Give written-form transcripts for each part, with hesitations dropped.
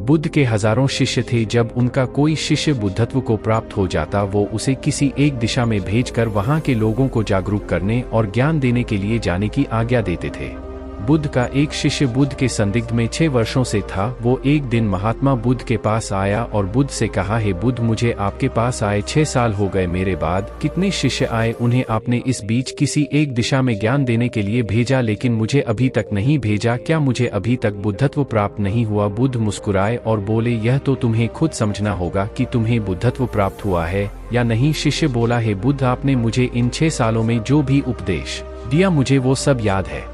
बुद्ध के हजारों शिष्य थे। जब उनका कोई शिष्य बुद्धत्व को प्राप्त हो जाता, वो उसे किसी एक दिशा में भेजकर वहां के लोगों को जागरूक करने और ज्ञान देने के लिए जाने की आज्ञा देते थे। बुद्ध का एक शिष्य बुद्ध के संदिग्ध में 6 वर्षों से था। वो एक दिन महात्मा बुद्ध के पास आया और बुद्ध से कहा, हे बुद्ध, मुझे आपके पास आए 6 साल हो गए। मेरे बाद कितने शिष्य आए, उन्हें आपने इस बीच किसी एक दिशा में ज्ञान देने के लिए भेजा, लेकिन मुझे अभी तक नहीं भेजा। क्या मुझे अभी तक बुद्धत्व प्राप्त नहीं हुआ? बुद्ध मुस्कुराए और बोले, यह तो तुम्हें खुद समझना होगा कि तुम्हें बुद्धत्व प्राप्त हुआ है या नहीं। शिष्य बोला, हे बुद्ध, आपने मुझे इन 6 सालों में जो भी उपदेश दिया, मुझे वो सब याद है।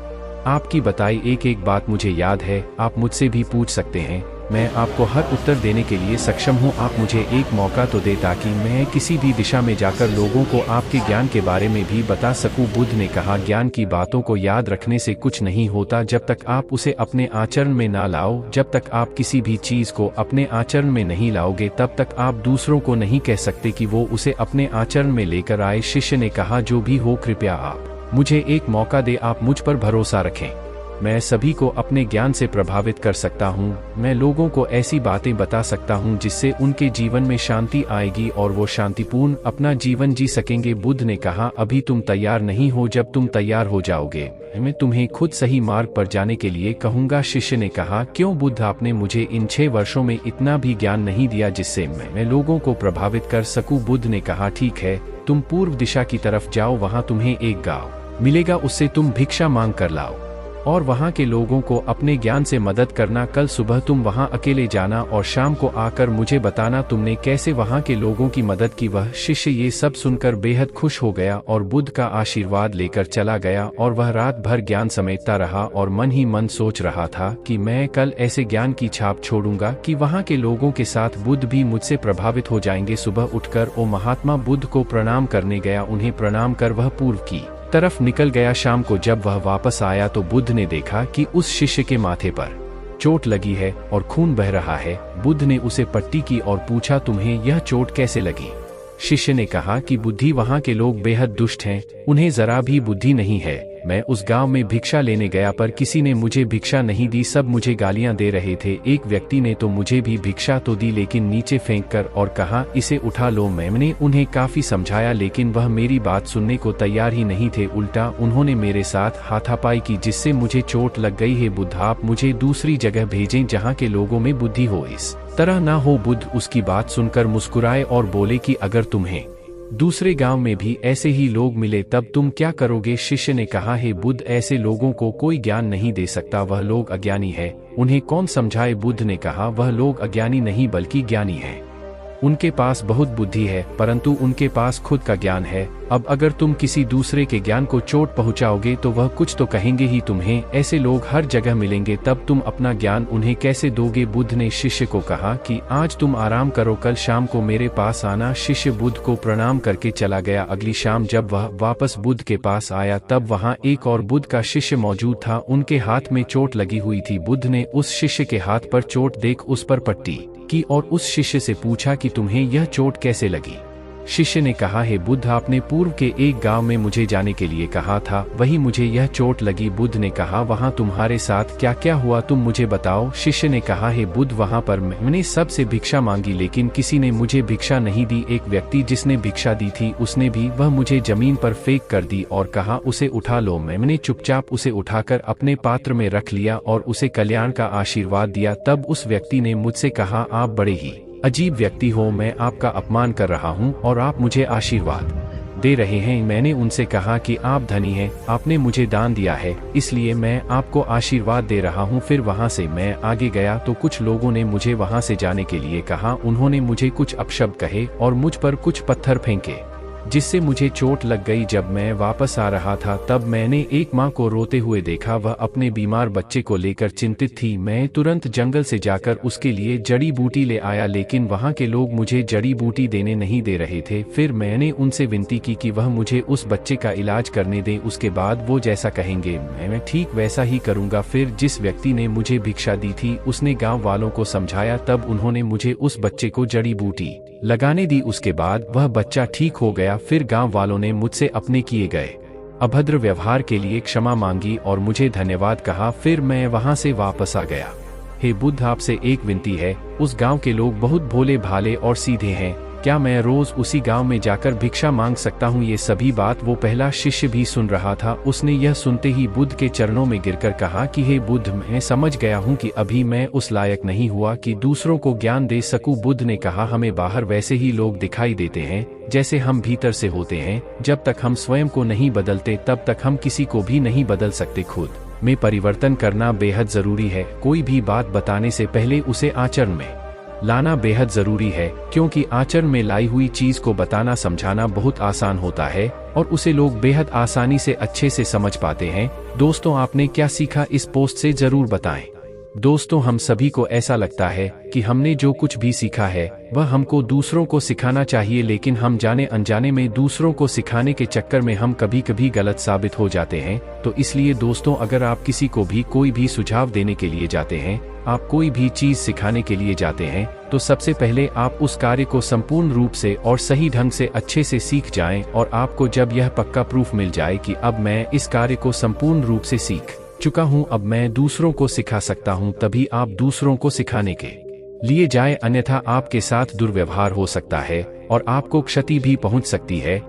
आपकी बताई एक एक बात मुझे याद है। आप मुझसे भी पूछ सकते हैं, मैं आपको हर उत्तर देने के लिए सक्षम हूँ। आप मुझे एक मौका तो दे ताकि मैं किसी भी दिशा में जाकर लोगों को आपके ज्ञान के बारे में भी बता सकूं। बुद्ध ने कहा, ज्ञान की बातों को याद रखने से कुछ नहीं होता जब तक आप उसे अपने आचरण में ना लाओ। जब तक आप किसी भी चीज को अपने आचरण में नहीं लाओगे, तब तक आप दूसरों को नहीं कह सकते कि वो उसे अपने आचरण में लेकर आए। शिष्य ने कहा, जो भी हो, कृपया आप मुझे एक मौका दे। आप मुझ पर भरोसा रखें। मैं सभी को अपने ज्ञान से प्रभावित कर सकता हूँ। मैं लोगों को ऐसी बातें बता सकता हूँ जिससे उनके जीवन में शांति आएगी और वो शांतिपूर्ण अपना जीवन जी सकेंगे। बुद्ध ने कहा, अभी तुम तैयार नहीं हो। जब तुम तैयार हो जाओगे, मैं तुम्हें खुद सही मार्ग पर जाने के लिए कहूँगा। शिष्य ने कहा, क्यों बुद्ध, आपने मुझे इन 6 वर्षों में इतना भी ज्ञान नहीं दिया जिससे मैं लोगों को प्रभावित कर सकूँ? बुद्ध ने कहा, ठीक है, तुम पूर्व दिशा की तरफ जाओ। वहाँ तुम्हें एक गाँव मिलेगा, उससे तुम भिक्षा मांग कर लाओ और वहां के लोगों को अपने ज्ञान से मदद करना। कल सुबह तुम वहां अकेले जाना और शाम को आकर मुझे बताना तुमने कैसे वहां के लोगों की मदद की। वह शिष्य ये सब सुनकर बेहद खुश हो गया और बुद्ध का आशीर्वाद लेकर चला गया और वह रात भर ज्ञान समेटता रहा और मन ही मन सोच रहा था कि मैं कल ऐसे ज्ञान की छाप छोड़ूंगा कि वहां के लोगों के साथ बुद्ध भी मुझसे प्रभावित हो जाएंगे। सुबह उठकर वो महात्मा बुद्ध को प्रणाम करने गया। उन्हें प्रणाम कर वह पूर्व की तरफ निकल गया। शाम को जब वह वापस आया तो बुद्ध ने देखा कि उस शिष्य के माथे पर चोट लगी है और खून बह रहा है। बुद्ध ने उसे पट्टी की और पूछा, तुम्हें यह चोट कैसे लगी? शिष्य ने कहा कि बुद्धि, वहाँ के लोग बेहद दुष्ट हैं, उन्हें जरा भी बुद्धि नहीं है। मैं उस गांव में भिक्षा लेने गया पर किसी ने मुझे भिक्षा नहीं दी, सब मुझे गालियां दे रहे थे। एक व्यक्ति ने तो मुझे भी भिक्षा तो दी लेकिन नीचे फेंक कर और कहा, इसे उठा लो। मैंने उन्हें काफी समझाया लेकिन वह मेरी बात सुनने को तैयार ही नहीं थे। उल्टा उन्होंने मेरे साथ हाथापाई की जिससे मुझे चोट लग गई है। बुद्ध, आप मुझे दूसरी जगह भेजें जहाँ के लोगों में बुद्धि हो, इस तरह ना हो। बुद्ध उसकी बात सुनकर मुस्कुराए और बोले कि अगर तुम्हें दूसरे गांव में भी ऐसे ही लोग मिले तब तुम क्या करोगे? शिष्य ने कहा, हे बुद्ध, ऐसे लोगों को कोई ज्ञान नहीं दे सकता, वह लोग अज्ञानी है, उन्हें कौन समझाए? बुद्ध ने कहा, वह लोग अज्ञानी नहीं बल्कि ज्ञानी हैं। उनके पास बहुत बुद्धि है परंतु उनके पास खुद का ज्ञान है। अब अगर तुम किसी दूसरे के ज्ञान को चोट पहुंचाओगे तो वह कुछ तो कहेंगे ही तुम्हें। ऐसे लोग हर जगह मिलेंगे, तब तुम अपना ज्ञान उन्हें कैसे दोगे? बुद्ध ने शिष्य को कहा कि आज तुम आराम करो, कल शाम को मेरे पास आना। शिष्य बुद्ध को प्रणाम करके चला गया। अगली शाम जब वह वापस बुद्ध के पास आया तब वहां एक और बुद्ध का शिष्य मौजूद था। उनके हाथ में चोट लगी हुई थी। बुद्ध ने उस शिष्य के हाथ पर चोट देख उस पर पट्टी की और उस शिष्य से पूछा कि तुम्हें यह चोट कैसे लगी? शिष्य ने कहा, हे बुद्ध, आपने पूर्व के एक गांव में मुझे जाने के लिए कहा था, वही मुझे यह चोट लगी। बुद्ध ने कहा, वहां तुम्हारे साथ क्या क्या हुआ, तुम मुझे बताओ। शिष्य ने कहा, हे बुद्ध, वहां पर मैंने सबसे भिक्षा मांगी लेकिन किसी ने मुझे भिक्षा नहीं दी। एक व्यक्ति जिसने भिक्षा दी थी उसने भी वह मुझे जमीन पर फेंक कर दी और कहा, उसे उठा लो। मैंने चुपचाप उसे उठाकर अपने पात्र में रख लिया और उसे कल्याण का आशीर्वाद दिया। तब उस व्यक्ति ने मुझसे कहा, आप बड़े ही अजीब व्यक्ति हो, मैं आपका अपमान कर रहा हूं और आप मुझे आशीर्वाद दे रहे हैं। मैंने उनसे कहा कि आप धनी हैं, आपने मुझे दान दिया है इसलिए मैं आपको आशीर्वाद दे रहा हूं। फिर वहां से मैं आगे गया तो कुछ लोगों ने मुझे वहां से जाने के लिए कहा। उन्होंने मुझे कुछ अपशब्द कहे और मुझ पर कुछ पत्थर फेंके जिससे मुझे चोट लग गई। जब मैं वापस आ रहा था तब मैंने एक माँ को रोते हुए देखा, वह अपने बीमार बच्चे को लेकर चिंतित थी। मैं तुरंत जंगल से जाकर उसके लिए जड़ी बूटी ले आया लेकिन वहाँ के लोग मुझे जड़ी बूटी देने नहीं दे रहे थे। फिर मैंने उनसे विनती की कि वह मुझे उस बच्चे का इलाज करने दें, उसके बाद वो जैसा कहेंगे मैं ठीक वैसा ही करूँगा। फिर जिस व्यक्ति ने मुझे भिक्षा दी थी उसने गाँव वालों को समझाया, तब उन्होंने मुझे उस बच्चे को जड़ी बूटी लगाने दी। उसके बाद वह बच्चा ठीक हो गया। फिर गांव वालों ने मुझसे अपने किए गए अभद्र व्यवहार के लिए क्षमा मांगी और मुझे धन्यवाद कहा। फिर मैं वहां से वापस आ गया। हे बुद्ध, आपसे एक विनती है, उस गांव के लोग बहुत भोले भाले और सीधे हैं, क्या मैं रोज उसी गांव में जाकर भिक्षा मांग सकता हूँ? ये सभी बात वो पहला शिष्य भी सुन रहा था। उसने यह सुनते ही बुद्ध के चरणों में गिरकर कहा कि हे बुद्ध, मैं समझ गया हूँ कि अभी मैं उस लायक नहीं हुआ कि दूसरों को ज्ञान दे सकूं। बुद्ध ने कहा, हमें बाहर वैसे ही लोग दिखाई देते हैं जैसे हम भीतर से होते हैं। जब तक हम स्वयं को नहीं बदलते तब तक हम किसी को भी नहीं बदल सकते। खुद में परिवर्तन करना बेहद जरूरी है। कोई भी बात बताने से पहले उसे आचरण में लाना बेहद जरूरी है, क्योंकि आचरण में लाई हुई चीज को बताना समझाना बहुत आसान होता है और उसे लोग बेहद आसानी से अच्छे से समझ पाते हैं। दोस्तों, आपने क्या सीखा इस पोस्ट से जरूर बताएं। दोस्तों, हम सभी को ऐसा लगता है कि हमने जो कुछ भी सीखा है वह हमको दूसरों को सिखाना चाहिए, लेकिन हम जाने अनजाने में दूसरों को सिखाने के चक्कर में हम कभी कभी गलत साबित हो जाते हैं। तो इसलिए दोस्तों, अगर आप किसी को भी कोई भी सुझाव देने के लिए जाते हैं, आप कोई भी चीज सिखाने के लिए जाते हैं, तो सबसे पहले आप उस कार्य को संपूर्ण रूप से और सही ढंग से अच्छे से सीख जाएं। और आपको जब यह पक्का प्रूफ मिल जाए कि अब मैं इस कार्य को संपूर्ण रूप से सीख चुका हूं, अब मैं दूसरों को सिखा सकता हूं, तभी आप दूसरों को सिखाने के लिए जाएं। अन्यथा आपके साथ दुर्व्यवहार हो सकता है और आपको क्षति भी पहुंच सकती है।